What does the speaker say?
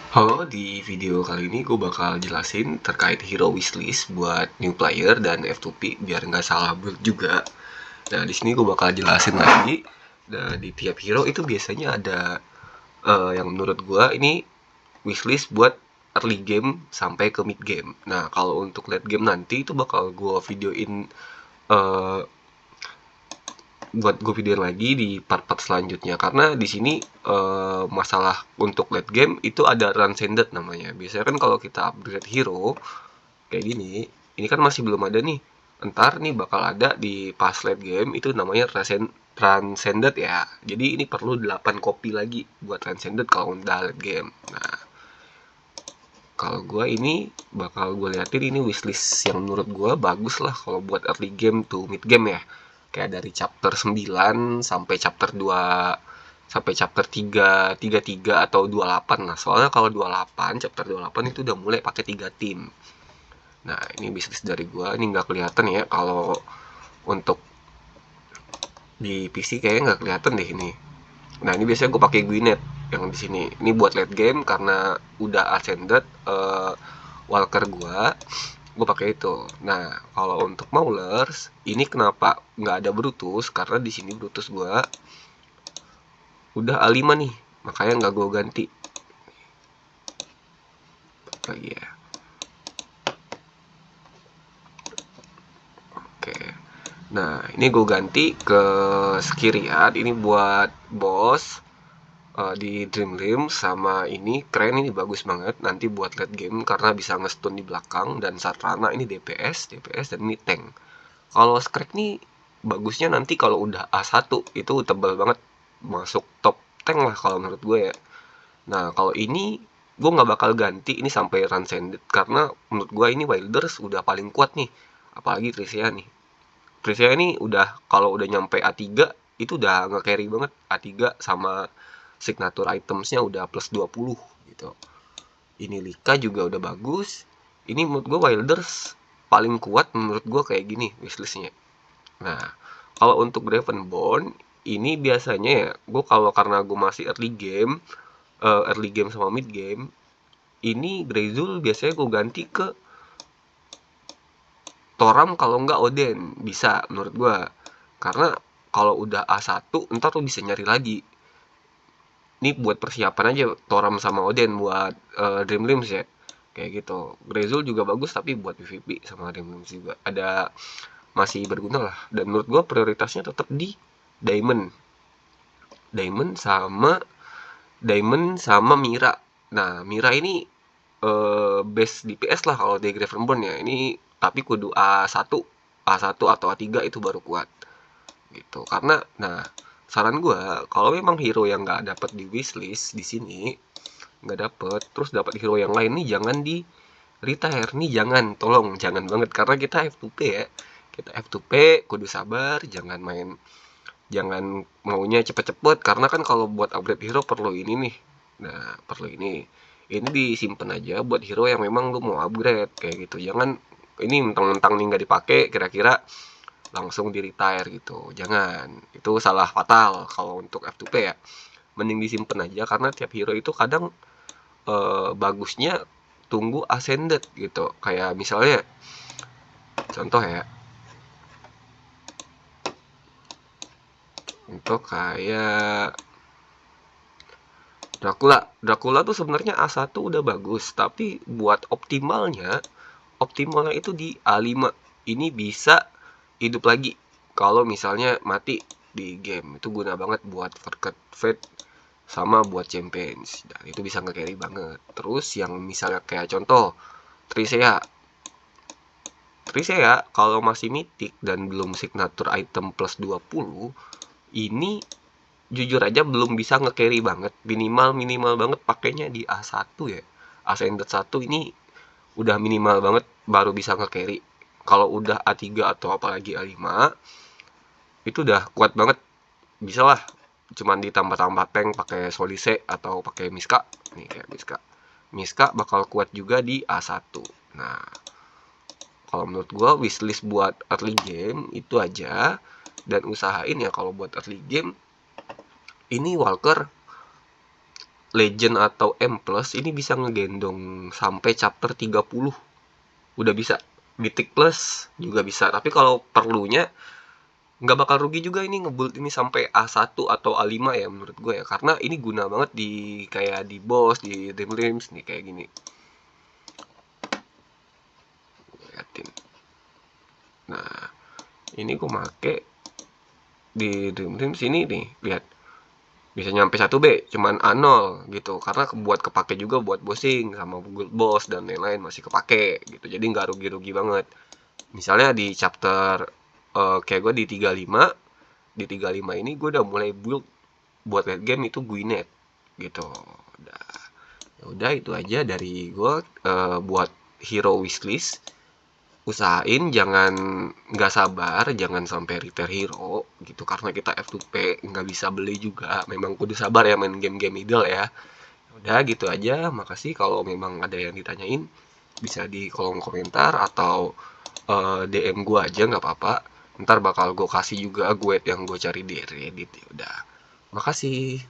Halo, di video kali ini gue bakal jelasin terkait hero wishlist buat new player dan F2P biar nggak salah build juga. Nah, di sini gue bakal jelasin lagi. Nah, di tiap hero itu biasanya ada yang menurut gue ini wishlist buat early game sampai ke mid game. Nah, kalau untuk late game nanti itu bakal gue videoin eh, buat gue videoin lagi di part-part selanjutnya karena di sini masalah untuk late game itu ada transcended namanya. Biasanya kan kalau kita upgrade hero kayak gini, ini kan masih belum ada nih. Entar nih bakal ada di pas late game itu namanya transcended ya. Jadi ini perlu 8 copy lagi buat transcended kalau udah late game. Nah, kalau gue ini bakal gue liatin ini wishlist yang menurut gue bagus lah kalau buat early game to mid game ya. Kayak dari chapter 9 sampai chapter 2 sampai chapter 3 atau 28 lah. Soalnya kalau 28 chapter 28 itu udah mulai pakai 3 tim. Nah, ini bisnis dari gua ini nggak kelihatan ya kalau untuk di PC kayaknya nggak kelihatan deh ini. Nah, ini biasanya gue pakai Gwyneth yang di sini. Ini buat late game karena udah ascended walker gue pakai itu. Nah, kalau untuk Maulers, ini kenapa nggak ada Brutus? Karena di sini Brutus gue udah A5 nih, makanya nggak gue ganti lagi ya. Oke. Nah, ini gue ganti ke Skiriat. Ini buat boss di Dream Rim sama ini keren, ini bagus banget nanti buat late game karena bisa nge-stun di belakang, dan Satrana ini DPS dan ini tank. Kalau Scrag nih bagusnya nanti kalau udah A1 itu tebal banget, masuk top tank lah kalau menurut gue ya. Nah, kalau ini gue nggak bakal ganti ini sampai Transcended karena menurut gue ini Wilders udah paling kuat nih, apalagi Tricia nih. Tricia ini udah kalau udah nyampe A3 itu udah nge-carry banget. A3 sama signature itemsnya udah plus 20 gitu. Ini Lika juga udah bagus. Ini menurut gue Wilders paling kuat menurut gue kayak gini wishlistnya. Nah, kalau untuk Dravenborn ini biasanya ya gue kalau karena gue masih early game sama mid game, ini Greyzul biasanya gue ganti ke Toram kalau nggak Oden, bisa menurut gue. Karena kalau udah A1 ntar lo bisa nyari lagi. Ini buat persiapan aja Toram sama Oden buat Dream Limbs ya. Kayak gitu. Grezul juga bagus tapi buat PvP sama Dream Limbs juga ada, masih berguna lah. Dan menurut gue prioritasnya tetap di Diamond. Diamond sama Mira. Nah, Mira ini base DPS lah kalau di Gravenborn ya. Ini tapi kudu A1 atau A3 itu baru kuat gitu. Karena nah, saran gue kalau memang hero yang nggak dapat di wishlist di sini, nggak dapet terus dapat hero yang lain nih, jangan di retire nih, jangan, tolong jangan banget karena kita F2P ya. Kita F2P kudu sabar, jangan maunya cepet-cepet karena kan kalau buat upgrade hero perlu ini nih. Nah, perlu ini disimpan aja buat hero yang memang lu mau upgrade kayak gitu. Jangan ini mentang-mentang nih nggak dipakai kira-kira langsung di retire gitu, jangan, itu salah fatal kalau untuk F2P ya. Mending disimpan aja karena tiap hero itu kadang bagusnya tunggu ascended gitu. Kayak misalnya contoh ya, untuk kayak Dracula tuh sebenarnya A1 udah bagus, tapi buat optimalnya itu di A5. Ini bisa hidup lagi kalau misalnya mati di game. Itu guna banget buat Forget Fate sama buat Champions. Dan itu bisa nge-carry banget. Terus yang misalnya kayak contoh Trisea. Trisea kalau masih mythic dan belum signature item plus 20, ini jujur aja belum bisa nge-carry banget. Minimal banget pakainya di A1 ya. Ascended 1 ini udah minimal banget baru bisa nge-carry. Kalau udah A3 atau apalagi A5 itu udah kuat banget. Bisa lah cuman ditambah-tambah tank pakai Solise atau pakai Miska. Nih kayak Miska bakal kuat juga di A1. Nah, kalau menurut gua wishlist buat early game itu aja, dan usahain ya kalau buat early game ini Walker Legend atau M plus ini bisa ngegendong sampai chapter 30. Udah bisa. Mythic plus juga bisa. Tapi kalau perlunya nggak bakal rugi juga ini ngebuild ini sampai A1 atau A5 ya menurut gue ya. Karena ini guna banget di kayak di boss, di Dream Realms nih kayak gini. Liatin. Nah, ini gue make di Dream Realms ini nih, lihat. Bisa nyampe 1B cuman A0 gitu karena buat kepake juga buat bossing sama guild boss dan lain-lain masih kepake gitu, jadi nggak rugi-rugi banget. Misalnya di chapter kayak gue di 35 ini gue udah mulai build buat late game itu Gwyneth gitu. Udah itu aja dari gue buat hero wishlist. Usahain jangan nggak sabar, jangan sampai retire hero gitu karena kita F2P nggak bisa beli juga. Memang kudu sabar ya main game-game idle ya. Udah gitu aja, makasih. Kalau memang ada yang ditanyain bisa di kolom komentar atau DM gua aja nggak apa-apa. Ntar bakal gue kasih juga guide yang gue cari di Reddit. Ya udah, makasih.